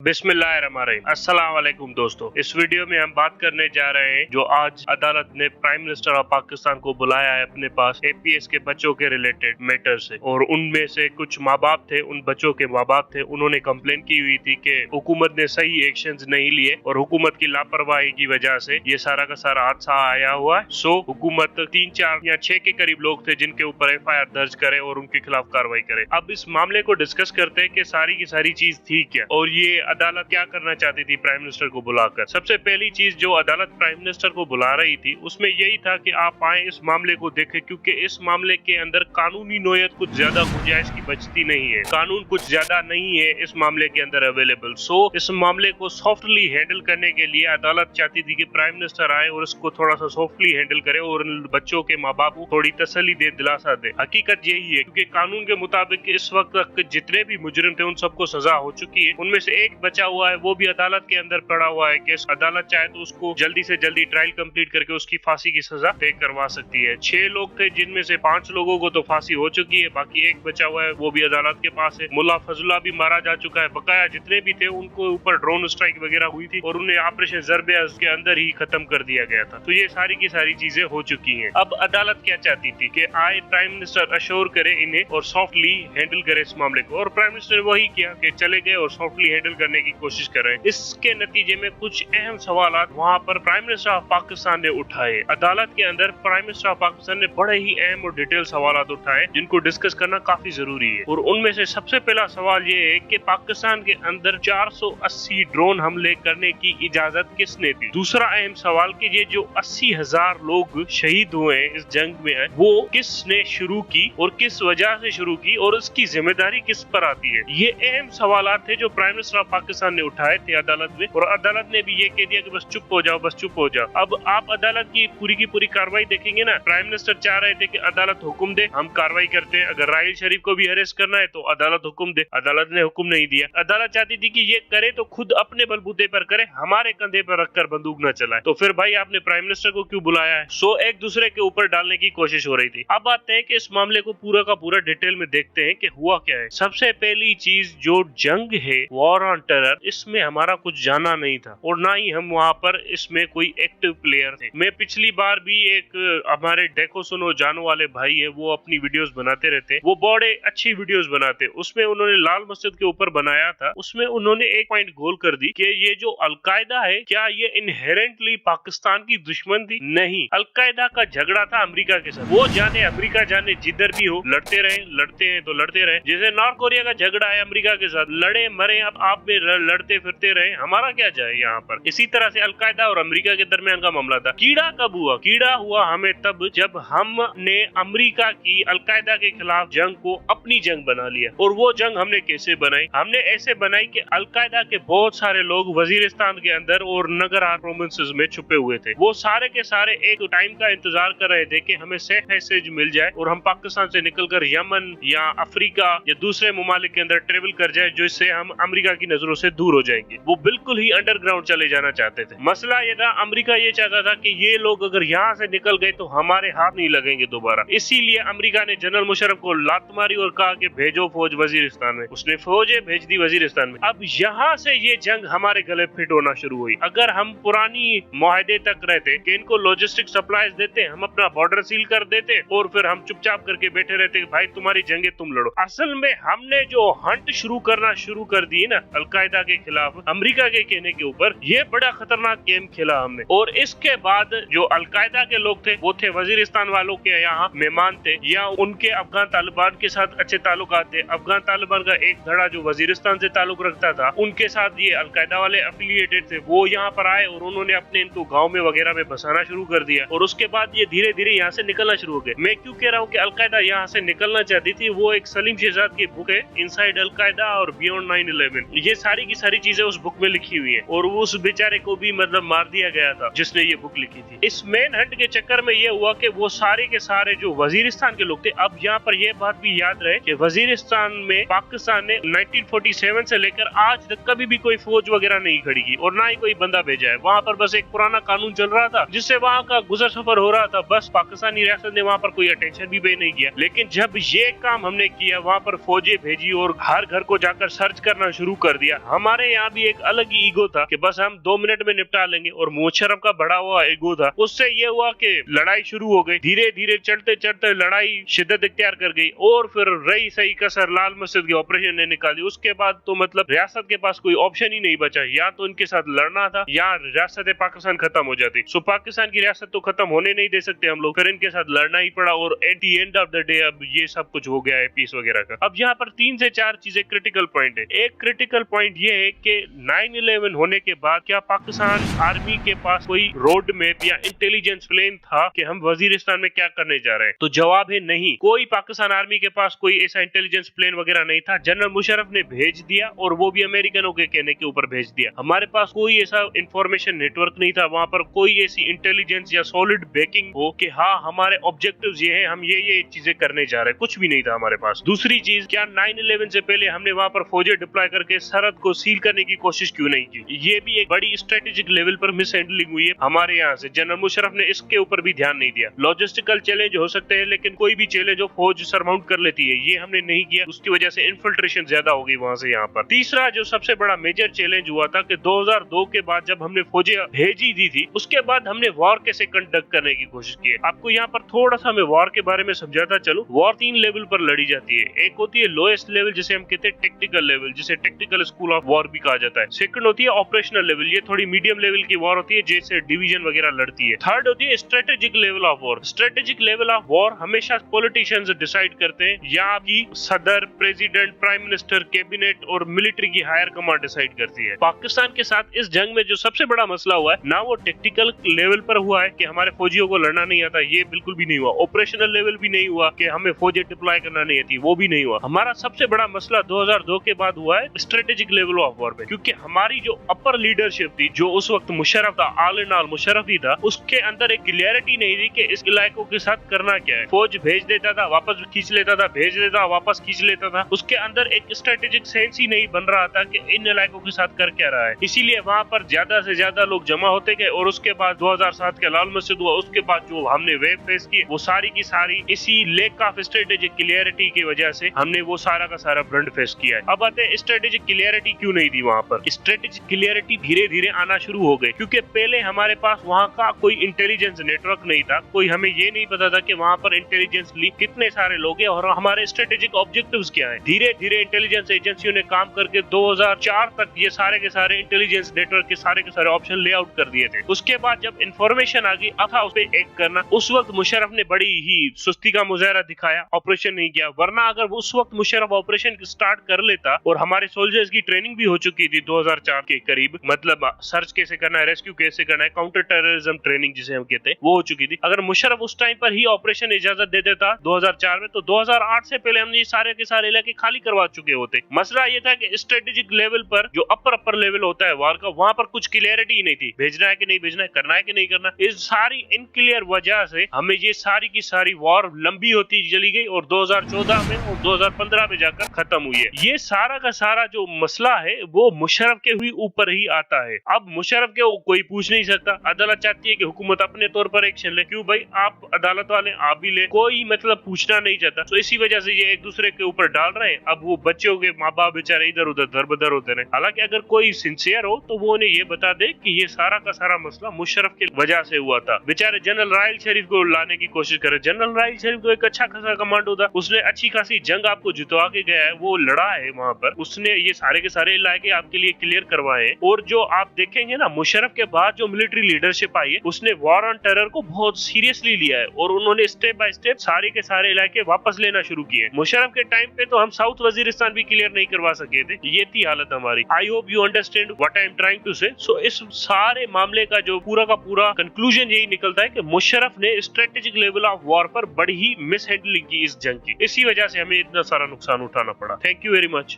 बिस्मिल्लाहिर्रहमानिर्रहीम। अस्सलाम वालेकुम दोस्तों, इस वीडियो में हम बात करने जा रहे हैं जो आज अदालत ने प्राइम मिनिस्टर ऑफ पाकिस्तान को बुलाया है अपने पास APS के बच्चों के रिलेटेड मैटर से। और उनमें से कुछ माँ बाप थे, उन बच्चों के माँ बाप थे, उन्होंने कंप्लेन की हुई थी कि हुकूमत ने सही एक्शंस नहीं लिए और हुकूमत की लापरवाही की वजह से ये सारा का सारा हादसा आया हुआ है। सो हुकूमत 3, 4 या 6 के करीब लोग थे जिनके ऊपर FIR दर्ज करे और उनके खिलाफ कार्रवाई करे। अब इस मामले को डिस्कस करते हैं कि सारी की सारी चीज थी क्या और ये अदालत क्या करना चाहती थी प्राइम मिनिस्टर को बुलाकर। सबसे पहली चीज जो अदालत प्राइम मिनिस्टर को बुला रही थी उसमें यही था कि आप आए इस मामले को देखें, क्योंकि इस मामले के अंदर कानूनी नोयत कुछ ज्यादा गुंजाइश की बचती नहीं है, कानून कुछ ज्यादा नहीं है इस मामले के अंदर अवेलेबल। सो इस मामले को सॉफ्टली हैंडल करने के लिए अदालत चाहती थी कि प्राइम मिनिस्टर आए और इसको थोड़ा सा सॉफ्टली हैंडल करे और बच्चों के माँ बाप को थोड़ी तसल्ली दे, दिलासा दे। हकीकत यही है क्योंकि कानून के मुताबिक इस वक्त तक जितने भी मुजरिम थे उन सबको सजा हो चुकी है। उनमें से एक बचा हुआ है, वो भी अदालत के अंदर पड़ा हुआ है केस। अदालत चाहे तो उसको जल्दी से जल्दी ट्रायल कंप्लीट करके उसकी फांसी की सजा तय करवा सकती है। 6 लोग थे जिनमें से 5 लोगों को तो फांसी हो चुकी है, बाकी एक बचा हुआ है, वो भी अदालत के पास है। मुल्ला फजलुल्लाह भी मारा जा चुका है। बकाया जितने भी थे उनको ऊपर ड्रोन स्ट्राइक वगैरह हुई थी और उन्हें ऑपरेशन ज़र्बे के अंदर ही खत्म कर दिया गया था। तो ये सारी की सारी चीजें हो चुकी हैं। अब अदालत क्या चाहती थी कि आए प्राइम मिनिस्टर अश्योर करे इन्हें और सॉफ्टली हैंडल करे इस मामले को, और प्राइम मिनिस्टर वही किया कि चले गए और सॉफ्टली हैंडल करने की कोशिश कर रहे हैं। इसके नतीजे में कुछ अहम सवालात वहाँ पर प्राइम मिनिस्टर ऑफ पाकिस्तान ने उठाए। अदालत के अंदर प्राइम मिनिस्टर ऑफ पाकिस्तान ने बड़े ही अहम और डिटेल सवालात उठाए जिनको डिस्कस करना काफी जरूरी है। और उनमें से सबसे पहला सवाल ये है कि पाकिस्तान के अंदर 480 ड्रोन हमले करने की इजाजत किसने दी। दूसरा अहम सवाल कि ये जो 80,000 लोग शहीद हुए हैं इस जंग में, वो किसने शुरू की और किस वजह से शुरू की और उसकी जिम्मेदारी किस पर आती है। ये अहम सवालात थे जो प्राइम मिनिस्टर ऑफ पाकिस्तान ने उठाए थे अदालत में, और अदालत ने भी ये कह दिया कि बस चुप हो जाओ, बस चुप हो जाओ। अब आप अदालत की पूरी कार्रवाई देखेंगे ना, प्राइम मिनिस्टर चाह रहे थे कि अदालत हुक्म दे, हम कार्रवाई करते हैं। अगर राहिल शरीफ को भी अरेस्ट करना है तो अदालत हुक्म दे, अदालत ने हुक्म नहीं दिया। अदालत चाहती थी कि ये करे तो खुद अपने बलबूते पर करे, हमारे कंधे पर रखकर बंदूक न चलाए। तो फिर भाई आपने प्राइम मिनिस्टर को क्यों बुलाया है। सो एक दूसरे के ऊपर डालने की कोशिश हो रही थी। अब आते हैं कि इस मामले को पूरा का पूरा डिटेल में देखते हैं कि हुआ क्या है। सबसे पहली चीज जो जंग है, वॉर ऑन टेरर, इसमें हमारा कुछ जाना नहीं था और ना ही हम वहाँ पर इसमें कोई एक्टिव प्लेयर थे। मैं पिछली बार भी एक हमारे देखो सुनो जानो वाले भाई है, वो अपनी वीडियोस बनाते रहते, वो बड़े अच्छी वीडियोस बनाते। उसमें उन्होंने लाल मस्जिद के ऊपर बनाया था, उसमें उन्होंने एक पॉइंट गोल कर दी कि ये जो अलकायदा है क्या ये इनहेरेंटली पाकिस्तान की दुश्मन थी। नहीं, अलकायदा का झगड़ा था अमेरिका के साथ। वो जाने अमेरिका जाने जिधर भी हो, लड़ते रहे, लड़ते हैं तो लड़ते रहे। जैसे नॉर्थ कोरिया का झगड़ा है अमेरिका के साथ, लड़े मरे, अब आप भी लड़ते फिरते रहे, हमारा क्या जाए यहाँ पर। इसी तरह से अलकायदा और अमेरिका के दरमियान का मामला था। कीड़ा कब हुआ? कीड़ा हुआ हमें तब जब हमने अमेरिका की अलकायदा के खिलाफ जंग को अपनी जंग बना लिया। और वो जंग हमने कैसे बनाई? हमने ऐसे बनाई कि अलकायदा के बहुत सारे लोग वजीरिस्तान के अंदर और नगरार प्रोविंसेस में छुपे हुए थे। वो सारे के सारे एक टाइम का इंतजार कर रहे थे कि हमें सेफ पैसेज मिल जाए और हम पाकिस्तान से निकलकर यमन या अफ्रीका या दूसरे ममालिक के अंदर ट्रेवल कर जाए, जिससे हम अमेरिका की नजरों से दूर हो जाएंगे। वो बिल्कुल ही अंडरग्राउंड चले जाना चाहते थे। मसला ये था, अमेरिका ये चाहता था कि ये लोग अगर यहाँ से निकल गए तो हमारे हाथ नहीं लगेंगे दोबारा। इसीलिए अमेरिका ने जनरल मुशर्रफ को लात मारी और कहा कि भेजो फौज वजीरिस्तान में। उसने फौजें भेज दी वजीरिस्तान में। अब यहाँ से ये जंग हमारे गले फिट होना शुरू हुई। अगर हम पुरानी मुआहदे तक रहते कि इनको लॉजिस्टिक सप्लाईज देते, हम अपना बॉर्डर सील कर देते और फिर हम चुपचाप करके बैठे रहते कि भाई तुम्हारी जंगे तुम लड़ो। असल में हमने जो हंट शुरू करना शुरू कर दी ना अलकायदा के खिलाफ अमेरिका के कहने के ऊपर, ये बड़ा खतरनाक गेम खेला हमने। और इसके बाद जो अलकायदा के लोग थे वो थे वजीरिस्तान वालों के यहाँ मेहमान थे, या उनके अफगान तालिबान के साथ अच्छे ताल्लुकात थे। अफगान तालिबान का एक धड़ा जो वजीरिस्तान से ताल्लुक रखता था, उनके साथ ये अलकायदा वाले एफिलिएटेड थे। वो यहाँ पर आए और उन्होंने अपने इनको गाँव में वगैरह में बसाना शुरू कर दिया और उसके बाद ये धीरे धीरे यहाँ से निकलना शुरू हो गए। मैं क्यों कह रहा हूँ कि अलकायदा यहाँ से निकलना चाहती थी, वो एक सलीम शहजाद की बुक है इनसाइड अलकायदा और बियॉन्ड 9/11। ये सारी की सारी चीजें उस बुक में लिखी हुई है और उस बेचारे को भी मतलब मार दिया गया था जिसने ये बुक लिखी थी। इस मेन हंट के चक्कर में ये हुआ कि वो सारे के सारे जो वजीरिस्तान के लोग थे, अब यहाँ पर ये बात भी याद रहे कि वजीरिस्तान में पाकिस्तान ने 1947 से लेकर आज तक कभी भी कोई फौज वगैरह नहीं खड़ी की और ना ही कोई बंदा भेजा है। वहाँ पर बस एक पुराना कानून चल रहा था जिससे वहाँ का गुजर सफर हो रहा था। बस पाकिस्तानी रियासत ने वहाँ पर कोई अटेंशन भी पे नहीं किया। लेकिन जब ये काम हमने किया, वहाँ पर फौजें भेजी और हर घर को जाकर सर्च करना शुरू कर दिया किया। हमारे यहाँ भी एक अलग ही ईगो था कि बस हम 2 मिनट में निपटा लेंगे, और मुशर्रफ का बढ़ा हुआ ईगो था। उससे ये हुआ कि लड़ाई शुरू हो गई, धीरे धीरे चलते चलते लड़ाई शिद्दत इख्तियार कर गई, और फिर रही सही कसर लाल मस्जिद के ऑपरेशन ने निकाली। उसके बाद तो मतलब रियासत के पास कोई ऑप्शन ही नहीं बचा, या तो इनके साथ लड़ना था या रियासत पाकिस्तान खत्म हो जाती। सो पाकिस्तान की रियासत तो खत्म होने नहीं दे सकते हम लोग, फिर इनके साथ लड़ना ही पड़ा, और at the end of the day अब ये सब कुछ हो गया है पीस वगैरह का। अब यहाँ पर 3 से 4 चीजें क्रिटिकल पॉइंट है। एक क्रिटिकल पॉइंट ये है कि 9/11 होने के बाद क्या पाकिस्तान आर्मी के पास कोई रोड मैप या इंटेलिजेंस प्लान था कि हम वजीरिस्तान में क्या करने जा रहे हैं? तो जवाब है नहीं, कोई पाकिस्तान आर्मी के पास कोई ऐसा इंटेलिजेंस प्लान वगैरह नहीं था। जनरल मुशर्रफ ने भेज दिया, और वो भी अमेरिकनों के कहने के ऊपर भेज दिया। हमारे पास कोई ऐसा इंफॉर्मेशन नेटवर्क नहीं था, वहां पर कोई ऐसी इंटेलिजेंस या सॉलिड बैकिंग हो कि हाँ हमारे ऑब्जेक्टिव्स ये है, हम ये चीजें करने जा रहे हैं, कुछ भी नहीं था हमारे पास। दूसरी चीज, क्या 9/11 से पहले हमने वहां पर फौजें डिप्लॉय करके सरहद को सील करने की कोशिश क्यों नहीं की? ये भी एक बड़ी स्ट्रेटेजिक लेवल पर मिस हैंडलिंग हुई है हमारे यहाँ से। जनरल मुशर्रफ ने इसके ऊपर भी ध्यान नहीं दिया। लॉजिस्टिकल चैलेंज हो सकते हैं, लेकिन कोई भी चैलेंज हो फौज सरमाउंट कर लेती है, ये हमने नहीं किया। उसकी वजह से इन्फिल्ट्रेशन ज्यादा हो गई वहां से यहाँ पर। तीसरा जो सबसे बड़ा मेजर चैलेंज हुआ था कि 2002 के बाद जब हमने फौजें भेजी दी थी, उसके बाद हमने वॉर कैसे कंडक्ट करने की कोशिश की है। आपको यहाँ पर थोड़ा सा मैं वॉर के बारे में समझाता चलूं। वॉर 3 लेवल पर लड़ी जाती है। एक होती है लोएस्ट लेवल, जिसे हम कहते हैं टेक्निकल लेवल, जिसे टेक्निकल स्कूल ऑफ वॉर भी कहा जाता है। सेकंड होती है ऑपरेशनल लेवल, ये थोड़ी मीडियम लेवल की वॉर होती है, जैसे डिवीजन वगैरह लड़ती है। थर्ड होती है strategic level of war. Strategic level of war हमेशा पॉलिटिशियंस डिसाइड करते हैं, या की सदर, प्रेसिडेंट, प्राइम मिनिस्टर, कैबिनेट और मिलिट्री की हायर कमांड डिसाइड करती है। पाकिस्तान के साथ इस जंग में जो सबसे बड़ा मसला हुआ है ना, वो टेक्निकल लेवल पर हुआ है कि हमारे फौजियों को लड़ना नहीं आता, ये बिल्कुल भी नहीं हुआ। ऑपरेशनल लेवल भी नहीं हुआ कि हमें फौजें डिप्लॉय करना नहीं आती, वो भी नहीं हुआ। हमारा सबसे बड़ा मसला 2002 के बाद हुआ है स्ट्रेटेजिक लेवल ऑफ वॉर पे, क्योंकि हमारी जो अपर लीडरशिप थी, जो उस वक्त मुशर्रफ था, ऑल इन ऑल मुशर्रफ ही था, उसके अंदर एक क्लियरिटी नहीं थी कि इस इलाकों के साथ करना क्या है। फौज भेज देता था, वापस खींच लेता था, भेज देता, वापस खींच लेता था। उसके अंदर एक स्ट्रेटेजिक सेंस ही नहीं बन रहा था कि इन इलाकों के साथ कर क्या रहा है। इसीलिए वहां पर ज्यादा से ज्यादा लोग जमा होते गए, और उसके बाद 2007 के लाल मस्जिद हुआ, उसके बाद जो हमने वेव फेस की, वो सारी की सारी इसी लेक ऑफ स्ट्रेटेजिक क्लियरिटी की वजह से हमने वो सारा का सारा ब्लंड फेस किया है। अब आते हैं स्ट्रेटेजिक क्लियरिटी क्यों नहीं थी वहां पर। स्ट्रेटेजिक क्लियरिटी धीरे धीरे आना शुरू हो गई, क्योंकि पहले हमारे पास वहां का कोई इंटेलिजेंस नेटवर्क नहीं था। कोई हमें ये नहीं पता था कि वहां पर इंटेलिजेंस कितने सारे लोग हैं और हमारे स्ट्रेटेजिक ऑब्जेक्टिव्स क्या हैं। धीरे धीरे इंटेलिजेंस एजेंसियों ने काम करके 2004 तक ये सारे के सारे इंटेलिजेंस नेटवर्क के सारे ऑप्शन ले आउट कर दिए थे। उसके बाद जब इंफॉर्मेशन आ गई, अब था उस पे एक्ट करना। उस वक्त मुशर्रफ ने बड़ी ही सुस्ती का मुजाहरा दिखाया, ऑपरेशन नहीं किया। वरना अगर उस वक्त मुशर्रफ ऑपरेशन स्टार्ट कर लेता, और हमारे सोल्जर्स की ट्रेनिंग भी हो चुकी थी 2004 के करीब, मतलब सर्च कैसे करना है, रेस्क्यू कैसे करना है, काउंटर टेररिज्म ट्रेनिंग जिसे हम कहते हैं, वो हो चुकी थी। अगर मुशर्रफ उस टाइम पर ही ऑपरेशन इजाजत दे देता 2004 में, तो 2008 से पहले हमने ये सारे के सारे इलाके खाली करवा चुके होते। मसला ये था कि स्ट्रेटेजिक लेवल पर जो अपर लेवल होता है वार का, वहां पर कुछ क्लियरिटी ही नहीं थी, भेजना है कि नहीं भेजना है, करना है कि नहीं करना। इस सारी इनक्लियर वजह से हमें ये सारी की सारी वॉर लंबी होती चली गई, और 2014 में और 2015 में जाकर खत्म हुई है। ये सारा का सारा जो मसला है वो मुशर्रफ के हुई ऊपर ही आता है। अब मुशर्रफ के कोई पूछ नहीं सकता, अदालत चाहती है कि हुकूमत अपने तौर पर एक्शन ले। क्यों भाई, आप अदालत वाले आप भी ले, कोई मतलब पूछना नहीं चाहता। तो इसी वजह से ये एक दूसरे के ऊपर डाल रहे हैं। अब वो बच्चों के माँ बाप बेचारे इधर उधर दरबदर होते रहे। हालांकि अगर कोई सिंसियर हो तो वो उन्हें ये बता दे कि ये सारा का सारा मसला मुशर्रफ की वजह से हुआ था। बेचारे जनरल राहिल शरीफ को लाने की कोशिश करे। जनरल राहिल शरीफ को एक अच्छा खासा कमांडो था, उसने अच्छी खासी जंग आपको जितवा के गया है, वो लड़ा है वहां पर, उसने ये सारे के सारे इलाके आपके लिए क्लियर करवाए हैं। और जो आप देखेंगे ना, मुशर्रफ के बाद जो मिलिट्री लीडरशिप आई है, उसने वॉर ऑन टेरर को बहुत सीरियसली लिया है, और उन्होंने स्टेप बाय स्टेप सारे के सारे इलाके वापस लेना शुरू किए। मुशर्रफ के टाइम पे तो हम साउथ वजीरिस्तान भी क्लियर नहीं करवा सके थे। ये थी हालत हमारी। I hope you understand what I am trying to say. So इस सारे मामले का जो पूरा का पूरा कंक्लूजन यही निकलता है कि मुशर्रफ ने स्ट्रेटेजिक लेवल ऑफ वॉर पर बड़ी ही मिस हैंडलिंग की इस जंग की। इसी वजह से हमें इतना सारा नुकसान उठाना पड़ा। Thank you very much.